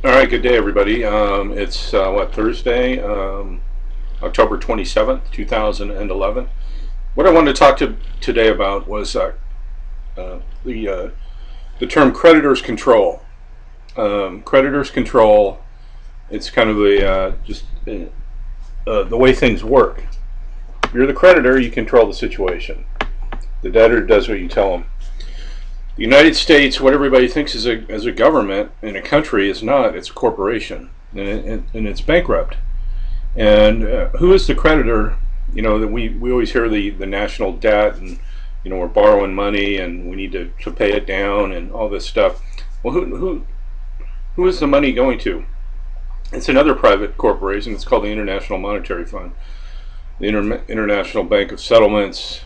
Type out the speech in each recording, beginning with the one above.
All right, good day, everybody. It's Thursday, October 27th, 2011. What I wanted to talk today about was the term creditors control. Creditors control. It's kind of the way things work. If you're the creditor, you control the situation. The debtor does what you tell them. The United States, what everybody thinks is a government in a country, is not. It's a corporation, and it's bankrupt. And who is the creditor? You know, that we always hear the national debt, and we're borrowing money and we need to pay it down and all this stuff. Well, who is the money going to? It's another private corporation. It's called the International Monetary Fund, the International Bank of Settlements.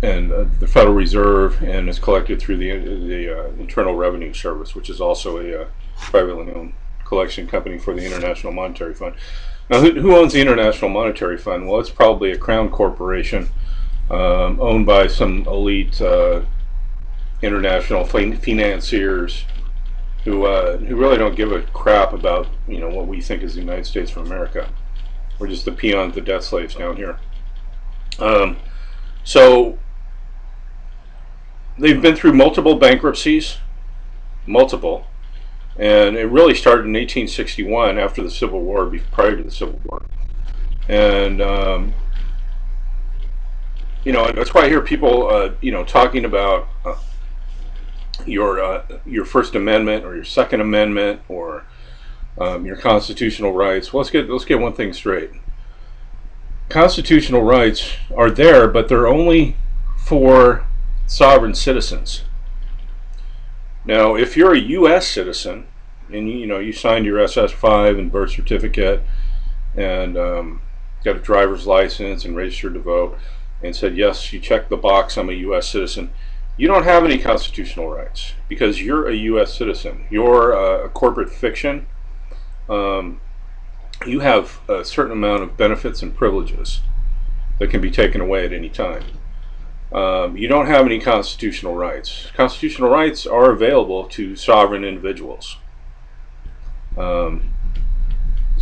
And the Federal Reserve, and is collected through the Internal Revenue Service, which is also a privately owned collection company for the International Monetary Fund. Now, who owns the International Monetary Fund? Well, it's probably a crown corporation owned by some elite international financiers who really don't give a crap about what we think is the United States of America. We're just the peons, the debt slaves down here. So they've been through multiple bankruptcies, and it really started in 1861 after the Civil War, prior to the Civil War. And that's why I hear people talking about your First Amendment or your Second Amendment or your constitutional rights. Well, let's get one thing straight. Constitutional rights are there, but they're only for sovereign citizens. Now, if you're a U.S. citizen and you signed your SS5 and birth certificate and got a driver's license and registered to vote and said yes, you checked the box, I'm a U.S. citizen, you don't have any constitutional rights because you're a U.S. citizen. You're a corporate fiction. You have a certain amount of benefits and privileges that can be taken away at any time. You don't have any constitutional rights. Constitutional rights are available to sovereign individuals. So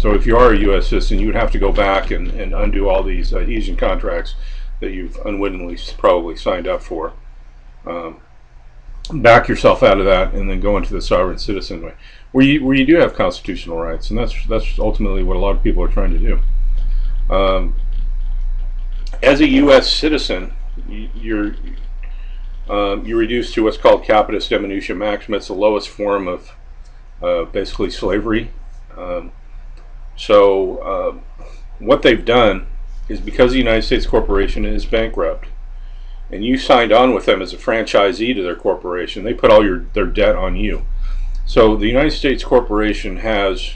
if you are a U.S. citizen, you would have to go back and undo all these adhesion contracts that you've unwittingly probably signed up for. Back yourself out of that and then go into the sovereign citizen way, where you do have constitutional rights, and that's ultimately what a lot of people are trying to do. As a U.S. citizen, you're reduced to what's called capitis diminutia maxima. It's the lowest form of basically slavery. So what they've done is, because the United States corporation is bankrupt, and you signed on with them as a franchisee to their corporation, they put all their debt on you. So the United States corporation has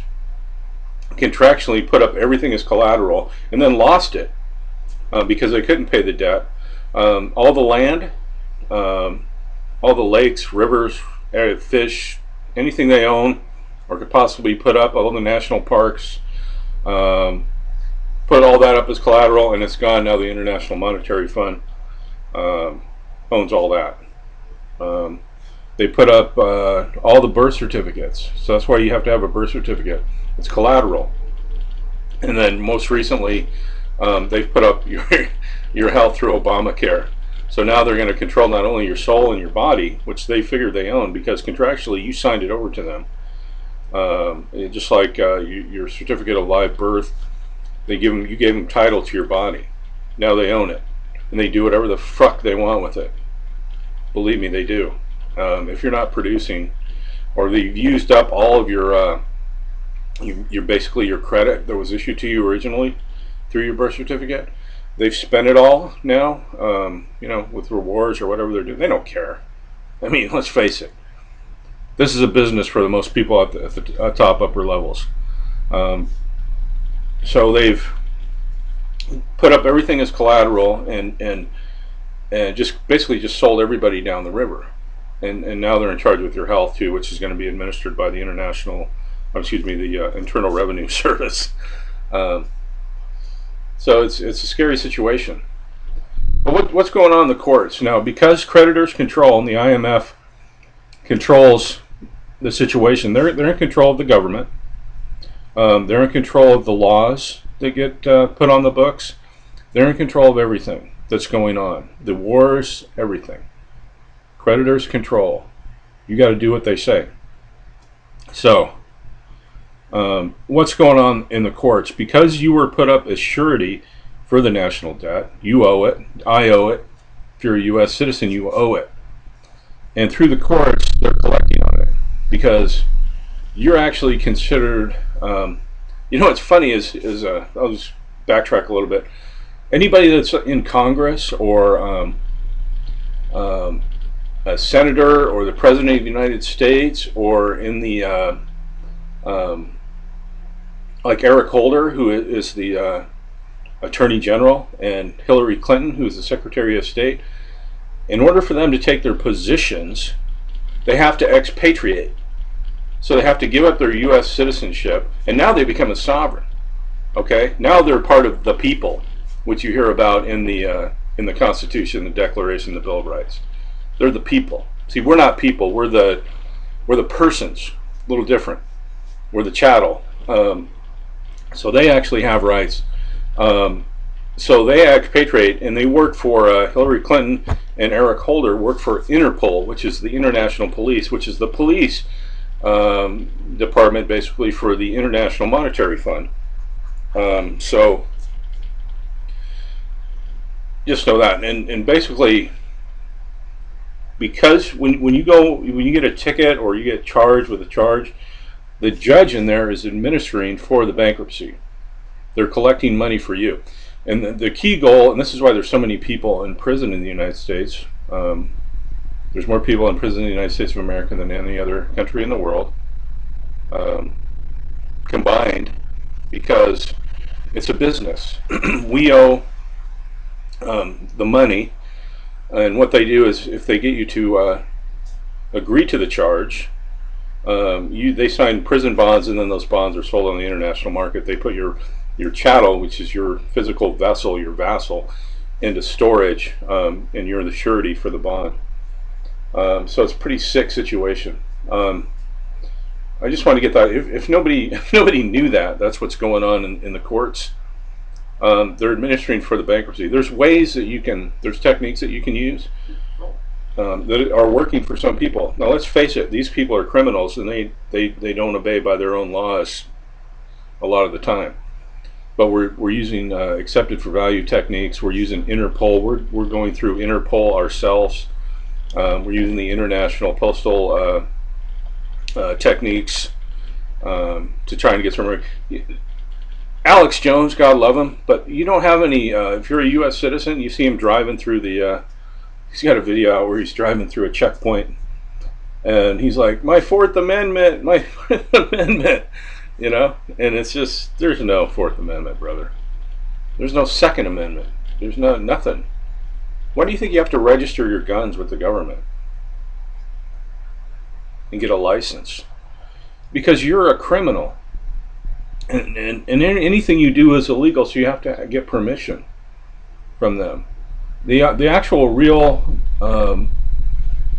contractually put up everything as collateral and then lost it because they couldn't pay the debt. All the land, all the lakes, rivers, fish, anything they own or could possibly put up, all the national parks, put all that up as collateral, and it's gone. Now the International Monetary Fund owns all that. They put up all the birth certificates, so that's why you have to have a birth certificate. It's collateral. And then most recently, they've put up your health through Obamacare. So now they're going to control not only your soul and your body, which they figured they own because contractually you signed it over to them. Just like your certificate of live birth, you gave them title to your body. Now they own it, and they do whatever the fuck they want with it. Believe me, they do. If you're not producing, or they've used up all of your basically your credit that was issued to you originally through your birth certificate, they've spent it all now. With rewards or whatever they're doing, they don't care. I mean, let's face it. This is a business for the most people at the top upper levels. So they've put up everything as collateral and just basically just sold everybody down the river. And now they're in charge with your health too, which is going to be administered by the Internal Revenue Service. So it's a scary situation. But what's going on in the courts now? Because creditors control, and the IMF controls the situation. They're in control of the government. They're in control of the laws that get put on the books. They're in control of everything that's going on. The wars, everything. Creditors control. You got to do what they say. So, what's going on in the courts? Because you were put up as surety for the national debt, you owe it. I owe it. If you're a U.S. citizen, you owe it. And through the courts, they're collecting on it because you're actually considered. You know what's funny is I'll just backtrack a little bit. Anybody that's in Congress or a senator or the president of the United States or in the like Eric Holder, who is the Attorney General, and Hillary Clinton, who is the Secretary of State, in order for them to take their positions, they have to expatriate. So they have to give up their U.S. citizenship, and now they become a sovereign. Okay, now they're part of the people, which you hear about in the Constitution, the Declaration, the Bill of Rights. They're the people. See, we're not people. We're the persons. A little different. We're the chattel. So they actually have rights. So they expatriate, and they work for Hillary Clinton and Eric Holder work for Interpol, which is the International Police, which is the police department basically for the International Monetary Fund. So just know that, and basically, because when you get a ticket or you get charged with a charge, the judge in there is administering for the bankruptcy. They're collecting money for you. And the key goal, and this is why there's so many people in prison in the United States. There's more people in prison in the United States of America than any other country in the world combined, because it's a business. We owe the money, and what they do is if they get you to agree to the charge, they sign prison bonds, and then those bonds are sold on the international market. They put your chattel, which is your physical vessel, your vassal, into storage, and you're the surety for the bond. So it's a pretty sick situation. I just want to get that. If nobody knew that, that's what's going on in the courts. They're administering for the bankruptcy. There's ways that there's techniques that you can use that are working for some people. Now let's face it, these people are criminals, and they don't obey by their own laws a lot of the time. But we're using accepted for value techniques. We're using Interpol. We're going through Interpol ourselves. We're using the international postal techniques to try and get some. Alex Jones, God love him, but you don't have any. If you're a U.S. citizen, you see him driving through the. He's got a video out where he's driving through a checkpoint, and he's like, "My Fourth Amendment, my Fourth Amendment." You know, and it's just, there's no Fourth Amendment, brother. There's no Second Amendment. There's nothing. Why do you think you have to register your guns with the government and get a license? Because you're a criminal, and anything you do is illegal, so you have to get permission from them. The actual real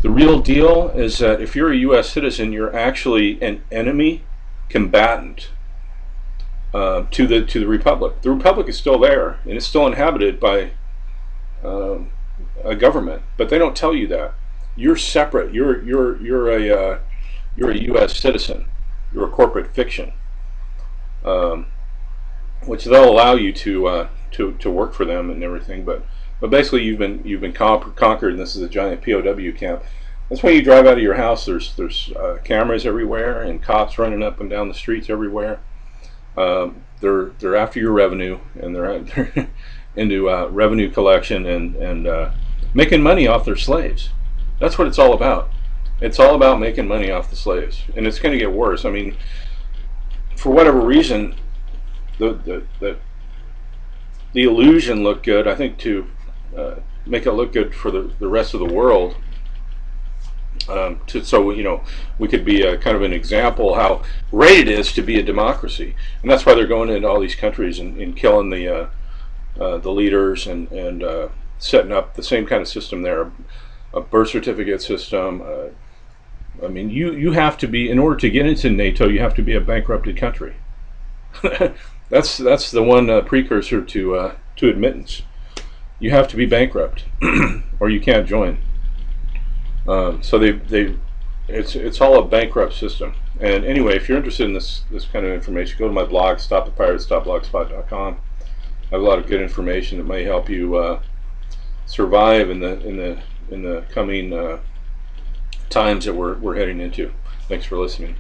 the real deal is that if you're a U.S. citizen, you're actually an enemy combatant to the republic. The republic is still there, and it's still inhabited by a government, but they don't tell you that. You're separate. You're a U.S. citizen. You're a corporate fiction, which they'll allow you to work for them and everything. But basically, you've been conquered, and this is a giant POW camp. That's why you drive out of your house. There's cameras everywhere and cops running up and down the streets everywhere. They're after your revenue, and they're into revenue collection and making money off their slaves. That's what it's all about. It's all about making money off the slaves, and it's going to get worse. I mean, for whatever reason, the illusion looked good. I think to make it look good for the rest of the world. So we could be kind of an example how great it is to be a democracy, and that's why they're going into all these countries and killing the leaders and setting up the same kind of system there, a birth certificate system, I mean, you have to be, in order to get into NATO, you have to be a bankrupted country. That's the one precursor to admittance. You have to be bankrupt, or you can't join. So it's all a bankrupt system. And anyway, if you're interested in this kind of information, go to my blog, stopthepirates.blogspot.com. I have a lot of good information that may help you survive in the coming times that we're heading into. Thanks for listening.